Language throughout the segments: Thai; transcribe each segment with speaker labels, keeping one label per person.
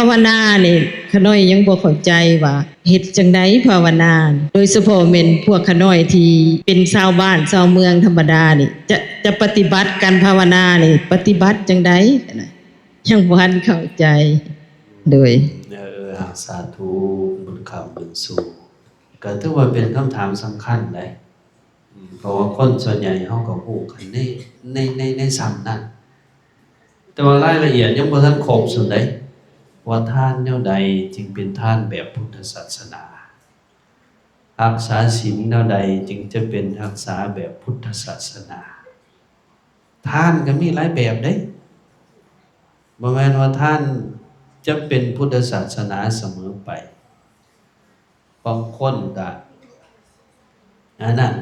Speaker 1: าวนานี่ขน้อยยังบ่เข้าใจว่าเฮ็ดจังได๋ภาวนาโดยเฉพาะแม่นพวกขน้อยที่เป็นชาวบ้านชาวเมืองธรรมดานี่จะปฏิบัติการภาวนานี่ปฏิบัติจังได๋ยังบ่ทันเข้าใจโดย
Speaker 2: สาธุบุญคำบุญสู่ก็ถือว่าเป็นคำถามสำคัญเลยเพราะว่าคนส่วนใหญ่เขาก็พูดกันในซ้ำนั้นแต่ว่ารายละเอียดยังบ่ทันครบสุดเลยว่าท่านแนวใดจึงเป็นท่านแบบพุทธศาสนารักษาศีลแนวใดจึงจะเป็นรักษาแบบพุทธศาสนาท่านก็มีหลายแบบเด้บ่แม่นว่าท่านจะเป็นพุทธศาสนาเสมอไปบางคนก็นั่น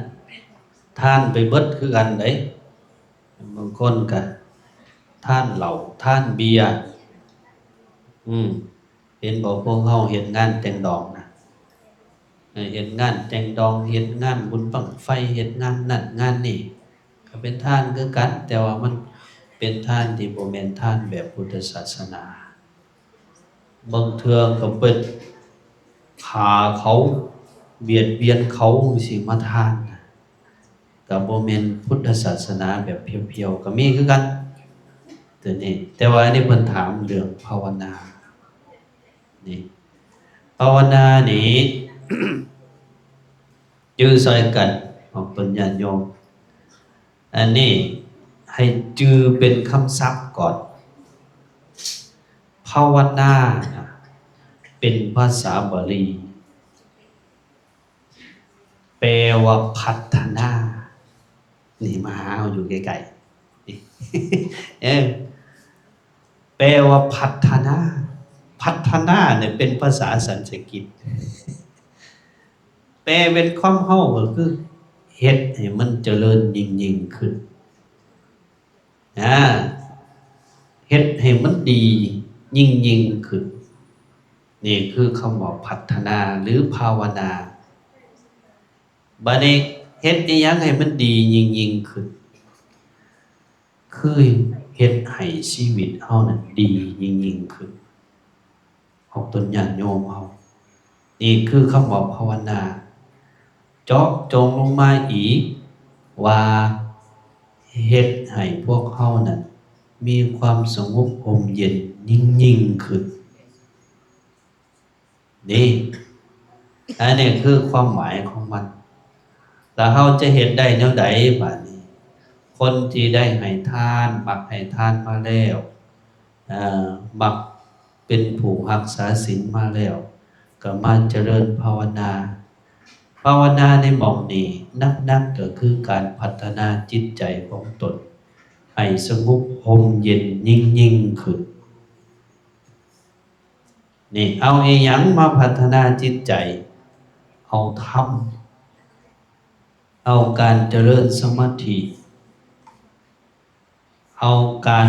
Speaker 2: ท่านไปเบิดคือกันเด้บางคนก็ท่านเหล้าท่านเบียร์เห็นบอกพวกเฮาเฮ็ดงานแต่งดองนะเฮ็ดงานแต่งดองเฮ็ดงานบุญบั้งไฟเฮ็ดงานนั่นงานนี่ก็เป็นท่านคือกันแต่ว่ามันเป็นท่านที่บ่แม่นท่านแบบพุทธศาสนาบางเทื่อก็เป็นขาเขาเบียดเบียนเขาสิมาทานก็บ่แม่นพุทธศาสนาแบบเพียวๆก็มีคือกันตัวนี้แต่ว่าอันนี้เพิ่นถามเรื่องภาวนานี่ภาวนานี่ จื้อซอยกันของเพิ่นญาติโยมอันนี้ให้จื้อเป็นคำศัพท์ก่อนภาวนาเป็นภาษาบาลีแปลว่าพัฒนานี่มาหาเอาอยู่ใกล้ๆนี่แปลว่าพัฒนาพัฒนาเนี่ยเป็นภาษาสันสกฤตแปลเป็นความเฮาก็คือเฮ็ดให้มันเจริญยิ่งขึ้นเฮ็ดให้มันดียิ่งขึ้นนี่คือคำว่าพัฒนาหรือภาวนาบัดนี้เฮ็ดอีหยังให้มันดียิ่งขึ้นคือเฮ็ดให้ชีวิตเฮานั้นดียิ่งขึ้นของตนญาติโยมเฮานี่คือคำว่าภาวนาเจาะจงลงมาอีกว่าเฮ็ดให้พวกเฮานั้นมีความสงบร่มเย็นยิ่งขึ้นนี่อันนี้คือความหมายของมันแล้วเฮาจะเฮ็ดได้แนวใดบัดนี้คนที่ได้ให้ทานมักให้ทานมาแล้วมักเป็นผู้รักษาศีลมาแล้วก็มาเจริญภาวนาภาวนาในหม่องนี้นักก็คือการพัฒนาจิตใจของตนให้สงบร่มเย็นยิ่งขึ้นนี่เอาอีหยังมาพัฒนาจิตใจเอาธรรมเอาการเจริญสมาธิเอาการ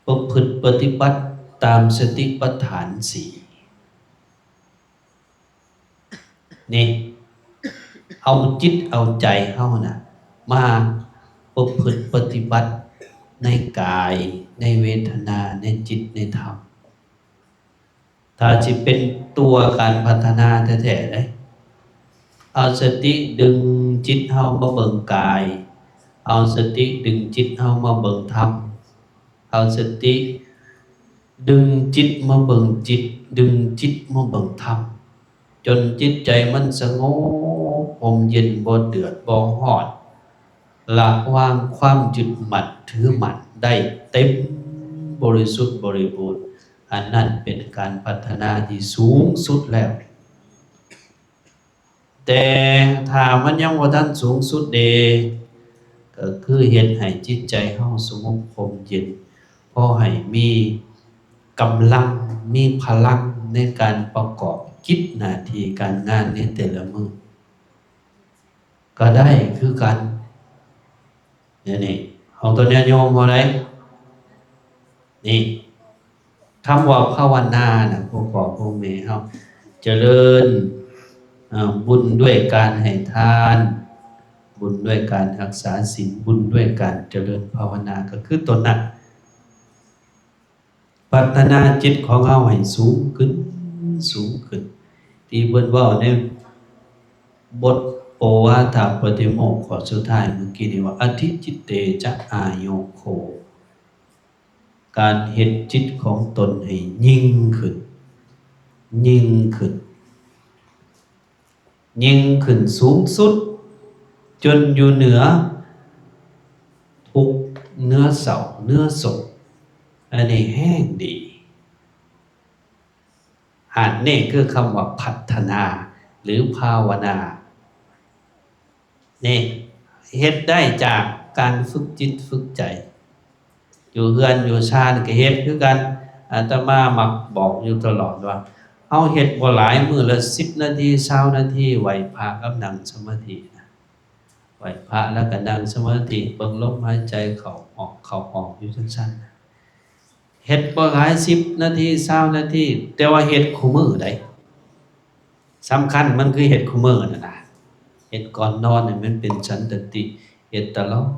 Speaker 2: ประพฤติปฏิบัติตามสติปัฏฐานสี่นี่เอาจิตเอาใจเฮานะมาประพฤติปฏิบัติในกายในเวทนาในจิตในธรรมถ้าจะเป็นตัวการพัฒนาแท้ๆเลยเอาสติดึงจิตเฮามาเบิ่งกายเอาสติดึงจิตเฮามาเบิ่งธรรมเอาสติดึงจิตมาเบิ่งจิตดึงจิตมาเบิ่งธรรมจนจิตใจมันสงบร่มเย็นบ่เดือดบ่ร้อนละวางความยึดมั่นถือมั่นได้เต็มบริสุทธิ์บริบูรณ์อันนั้นเป็นการพัฒนาที่สูงสุดแล้วแต่ถ้ามันยังบ่ทันสูงสุดเดก็คือเฮ็ดให้จิตใจเฮาสงบร่มเย็นพอให้มีกำลังมีพลังในการประกอบกิจหน้าที่การงานในแต่ละมื้อก็ได้คือกันนี่ของตัวเนี้ยโยมเอาได้นี่คำว่าภาวนานะพวกพ่อพวกแม่เฮาเจริญบุญด้วยการให้ทานบุญด้วยการรักษาศีลบุญด้วยการเจริญภาวนาก็คือตัวนั้น พัฒนาจิตของเราให้สูงขึ้นสูงขึ้นที่เพิ่นเว้าในบทโอวาทปฏิโมกข์ข้อสุดท้ายเมื่อกี้นี้ว่าอธิจิตเตจะอาโยโคการเฮ็ดจิตของตนให้ยิ่งขึ้นยิ่งขึ้นยิ่งขึ้นสูงสุดจนอยู่เหนือทุกเนื้อเสาเนื้อศพอันนี้แห้งดีอันนี้คือคำว่าพัฒนาหรือภาวนานี่เฮ็ดได้จากการฝึกจิตฝึกใจอยู่เฮือนอยู่ชาติก็เฮ็ดคือกันอาตมามักบอกอยู่ตลอดว่าเอาเฮ็ดบ่หลายมื้อละ10 นาที20 นาทีไหวพระกับนั่งสมาธินะไหวพระแล้วก็นั่งสมาธิเบิ่งลมหายใจเข้าออกอยู่จังซั่นเฮ็ดบ่หลาย10 นาที20 นาทีแต่ว่าเฮ็ดคู่มื้อได้สำคัญมันคือเฮ็ดคู่มื้อนั่นน่ะเฮ็ดก่อนนอนนี่มันเป็นสันตติเฮ็ดตลอด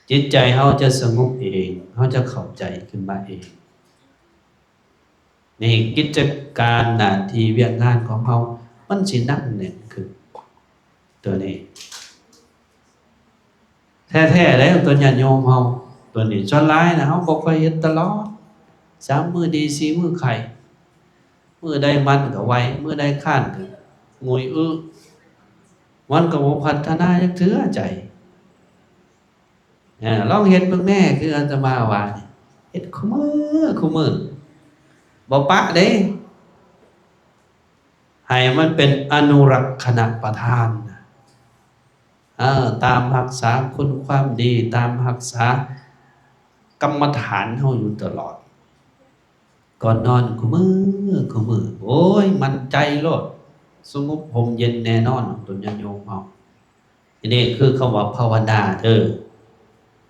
Speaker 2: จิตใจเฮาจะสงบเองเฮาจะเข้าใจขึ้นมาเองนี่กิจการหน้าที่เวียกงานของเฮามันสิหนักแน่นขึ้นตัวนี้แท้ๆแล้วตัวญาติโยมเฮาตัวนี้ส่วนหลายนะเฮาบ่ค่อยเฮ็ดตลอด3 มื้อดี4 มื้อไข้มื้อใดมันก็ไวมื้อใดค้านก็งุยมันก็บ่พัฒนาจักเทื่อใจลองเฮ็ดเบิ่งแน่คืออาตมาว่านี่เฮ็ดคุมื้อบ่ปะเด้ให้มันเป็นอนุรักษณประทานตามรักษาคุณความดีตามรักษากรรมฐานเฮาอยู่ตลอดก่อนนอนคุมื้อโอ้ยมั่นใจโลดสงบห่มเย็นแน่นอนตัวญาติโยมเฮาอันนี้คือคำว่าภาวนาเด้อ